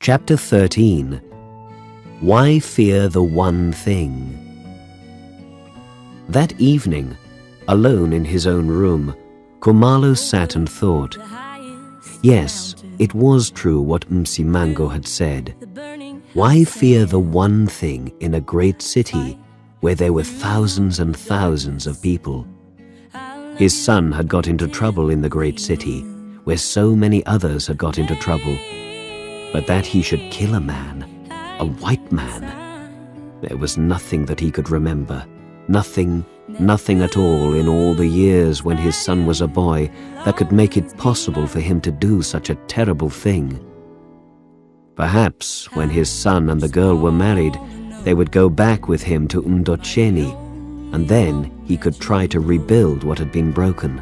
Chapter 13. Why Fear the One Thing? That evening, alone in his own room, Kumalo sat and thought. Yes, it was true what Msimango had said. Why fear the one thing in a great city where there were thousands and thousands of people? His son had got into trouble in the great city, where so many others had got into trouble. But that he should kill a man, a white man, there was nothing that he could remember. Nothing at all in all the years when his son was a boy that could make it possible for him to do such a terrible thing. Perhaps when his son and the girl were married, they would go back with him to Ndotsheni, and then he could try to rebuild what had been broken.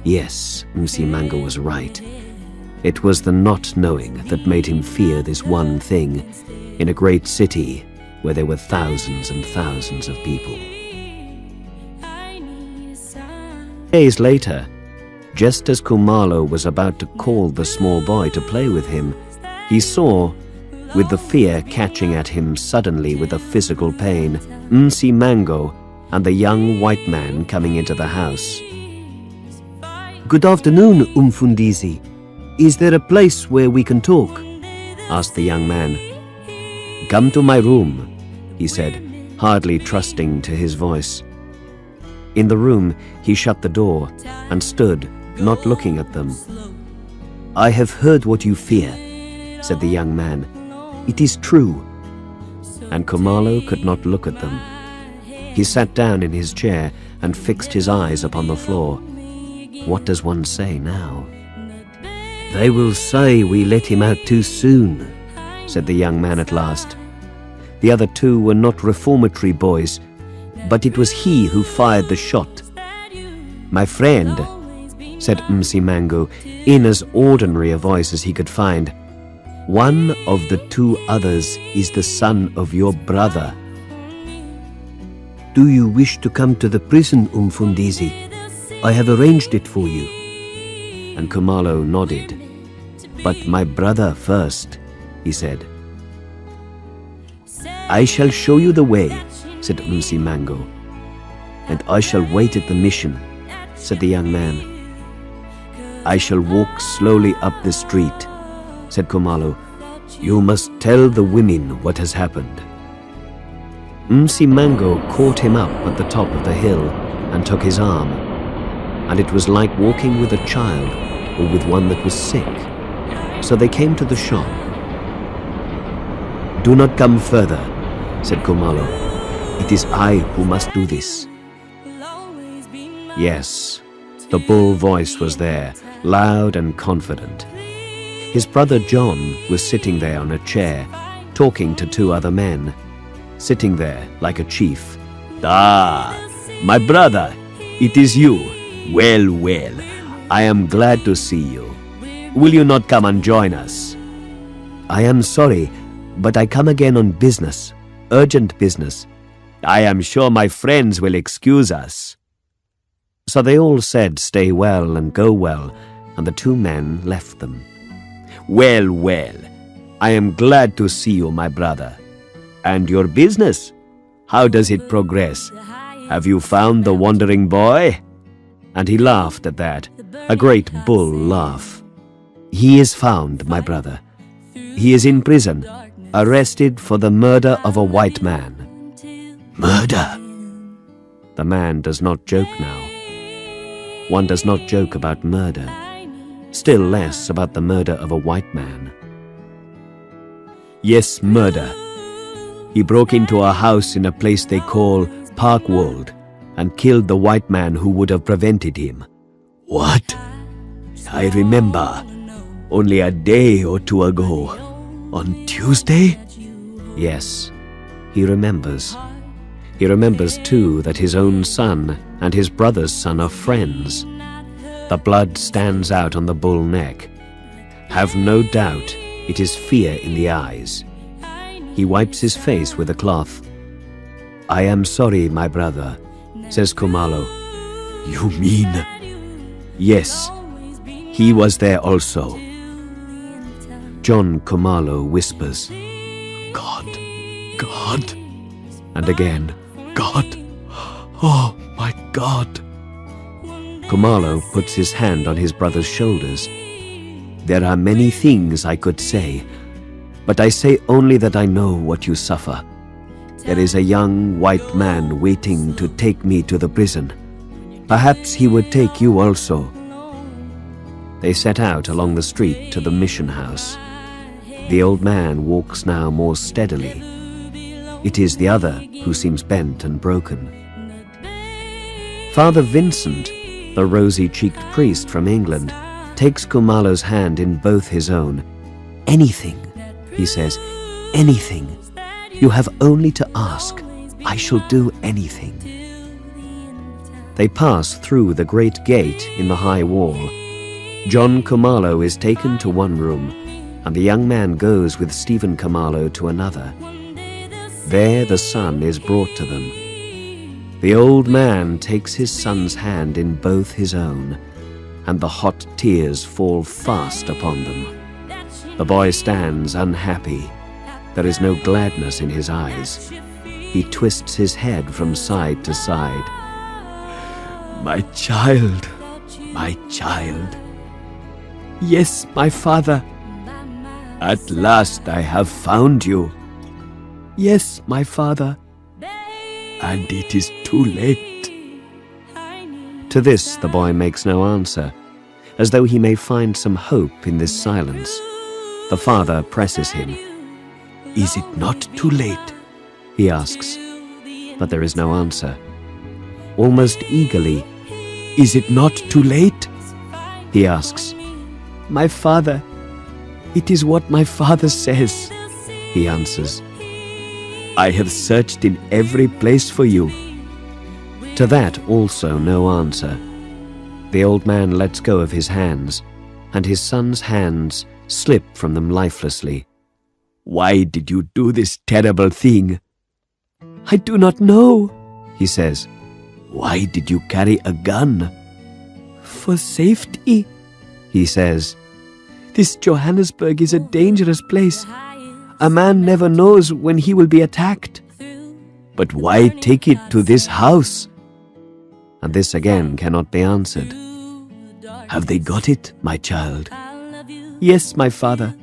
Yes, Msimango was right. It was the not knowing that made him fear this one thing in a great city where there were thousands and thousands of people. Days later, just as Kumalo was about to call the small boy to play with him, he saw, with the fear catching at him suddenly with a physical pain, Msimango and the young white man coming into the house. "Good afternoon, Umfundisi. Is there a place where we can talk?" asked the young man. "Come to my room," he said, hardly trusting to his voice. In the room, he shut the door and stood, not looking at them. "I have heard what you fear," said the young man. "It is true." And Kumalo could not look at them. He sat down in his chair and fixed his eyes upon the floor. What does one say now? "They will say we let him out too soon," said the young man at last. The other two were not reformatory boys, but it was he who fired the shot. "My friend," said Msimango, in as ordinary a voice as he could find, "one of the two others is the son of your brother. Do you wish to come to the prison, Umfundisi? I have arranged it for you." And Kumalo nodded. "But my brother first," he said. "I shall show you the way," said Msimango. "And I shall wait at the mission," said the young man. "I shall walk slowly up the street," said Kumalo. "You must tell the women what has happened." Msimango caught him up at the top of the hill and took his arm, and it was like walking with a child or with one that was sick. So they came to the shop. "Do not come further," said Kumalo. "It is I who must do this." Yes, the bull voice was there, loud and confident. His brother John was sitting there on a chair, talking to two other men, sitting there like a chief. "Ah, my brother, it is you. Well, I am glad to see you. Will you not come and join us?" "I am sorry, but I come again on business, urgent business. I am sure my friends will excuse us." So they all said stay well and go well, and the two men left them. Well, I am glad to see you, my brother. And your business? How does it progress? Have you found the wandering boy?" And he laughed at that, a great bull laugh. "He is found, my brother. He is in prison, arrested for the murder of a white man." "Murder?" The man does not joke now. One does not joke about murder, still less about the murder of a white man. "Yes, murder. He broke into a house in a place they call Parkwold and killed the white man who would have prevented him." "What?" "I remember. Only a day or two ago. On Tuesday?" Yes, he remembers. He remembers too that his own son and his brother's son are friends. The blood stands out on the bull neck. Have no doubt it is fear in the eyes. He wipes his face with a cloth. "I am sorry, my brother," says Kumalo. "You mean?" "Yes, he was there also." John Kumalo whispers, God, God, and again, God, oh my God. Kumalo puts his hand on his brother's shoulders. There are many things I could say, but I say only that I know what you suffer. There is a young white man waiting to take me to the prison. Perhaps he would take you also. They set out along the street to the mission house. The old man walks now more steadily. It is the other who seems bent and broken. Father Vincent, the rosy-cheeked priest from England, takes Kumalo's hand in both his own. Anything, he says, anything. You have only to ask. I shall do anything. They pass through the great gate in the high wall. John Kumalo is taken to one room, and the young man goes with Stephen Kumalo to another. There the son is brought to them. The old man takes his son's hand in both his own, and the hot tears fall fast upon them. The boy stands unhappy. There is no gladness in his eyes. He twists his head from side to side. My child, my child. Yes, my father. At last I have found you. Yes, my father. And it is too late. To this the boy makes no answer, as though he may find some hope in this silence. The father presses him. Is it not too late? He asks, but there is no answer. Almost eagerly, is it not too late? He asks. My father, it is what my father says, he answers. I have searched in every place for you. To that also no answer. The old man lets go of his hands, and his son's hands slip from them lifelessly. Why did you do this terrible thing? I do not know, he says. Why did you carry a gun? For safety, he says. This Johannesburg is a dangerous place. A man never knows when he will be attacked. But why take it to this house? And this again cannot be answered. Have they got it, my child? Yes, my father.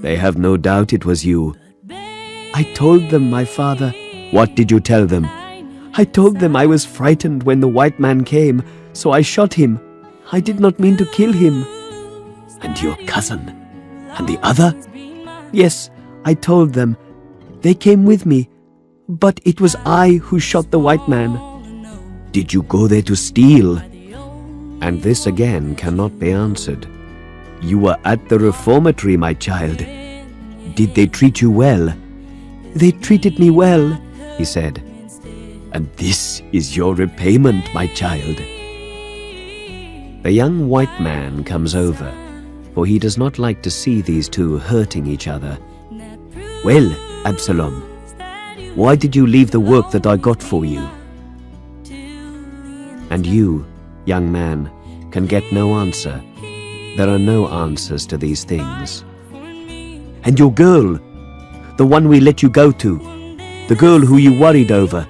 They have no doubt it was you. I told them, my father. What did you tell them? I told them I was frightened when the white man came, so I shot him. I did not mean to kill him. And your cousin? And the other? Yes, I told them. They came with me, but it was I who shot the white man. Did you go there to steal? And this again cannot be answered. You were at the reformatory, my child. Did they treat you well? They treated me well, he said. And this is your repayment, my child. The young white man comes over, for he does not like to see these two hurting each other. Well, Absalom, why did you leave the work that I got for you? And you, young man, can get no answer. There are no answers to these things. And your girl, the one we let you go to, the girl who you worried over,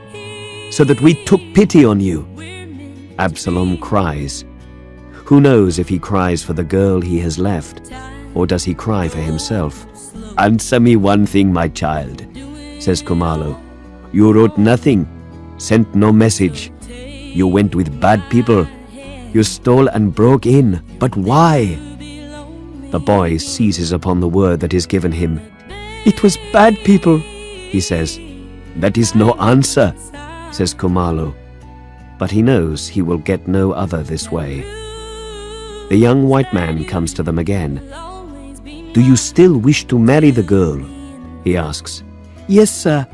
so that we took pity on you. Absalom cries. Who knows if he cries for the girl he has left, or does he cry for himself? Answer me one thing, my child, says Kumalo. You wrote nothing, sent no message. You went with bad people. You stole and broke in, but why? The boy seizes upon the word that is given him. It was bad people, he says. That is no answer, says Kumalo, but he knows he will get no other this way. The young white man comes to them again. Do you still wish to marry the girl? He asks. Yes, sir.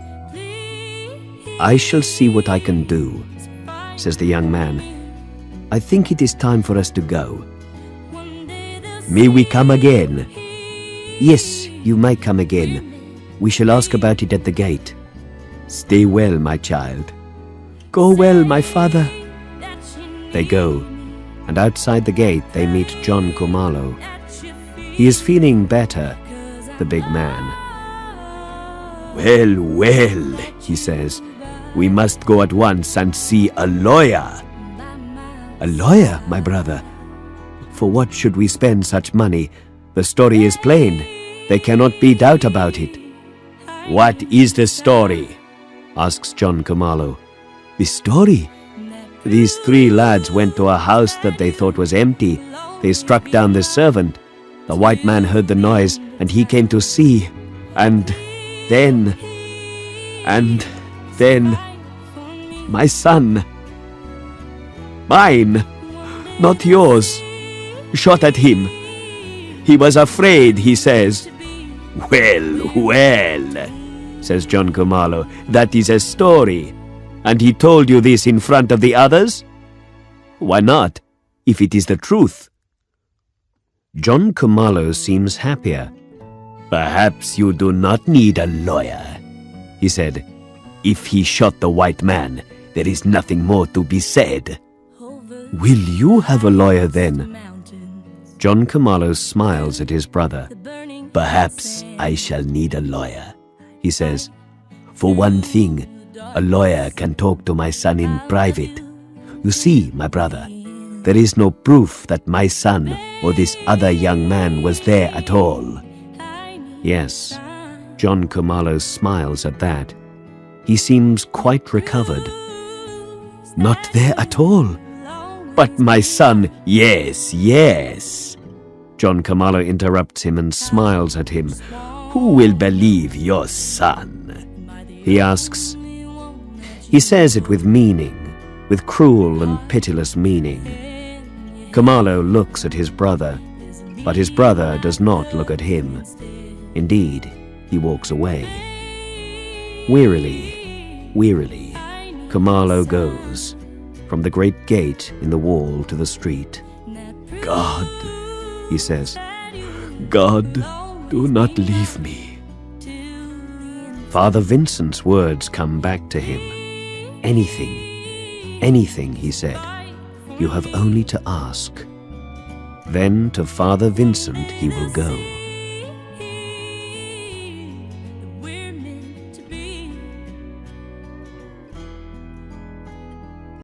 I shall see what I can do, says the young man. I think it is time for us to go. May we come again? Yes, you may come again. We shall ask about it at the gate. Stay well, my child. Go well, my father. They go, and outside the gate they meet John Kumalo. He is feeling better, the big man. Well, well, he says, we must go at once and see a lawyer. A lawyer, my brother? For what should we spend such money? The story is plain. There cannot be doubt about it. What is the story? Asks John Kumalo. The story? These 3 lads went to a house that they thought was empty. They struck down the servant. The white man heard the noise, and he came to see. And then, my son, mine, not yours, shot at him. He was afraid, he says. Well, well, says John Kumalo, that is a story. And he told you this in front of the others? Why not, if it is the truth? John Kumalo seems happier. Perhaps you do not need a lawyer, he said. If he shot the white man, there is nothing more to be said. Will you have a lawyer then? John Kumalo smiles at his brother. Perhaps I shall need a lawyer, he says. For one thing, a lawyer can talk to my son in private. You see, my brother, there is no proof that my son or this other young man was there at all. Yes, John Kumalo smiles at that. He seems quite recovered. Not there at all. But my son, yes, yes. John Kumalo interrupts him and smiles at him. Who will believe your son? He asks. He says it with meaning, with cruel and pitiless meaning. Kumalo looks at his brother, but his brother does not look at him. Indeed, he walks away. Wearily, wearily, Kumalo goes, from the great gate in the wall to the street. God, he says, God, do not leave me. Father Vincent's words come back to him. Anything, anything, he said. You have only to ask. Then to Father Vincent he will go.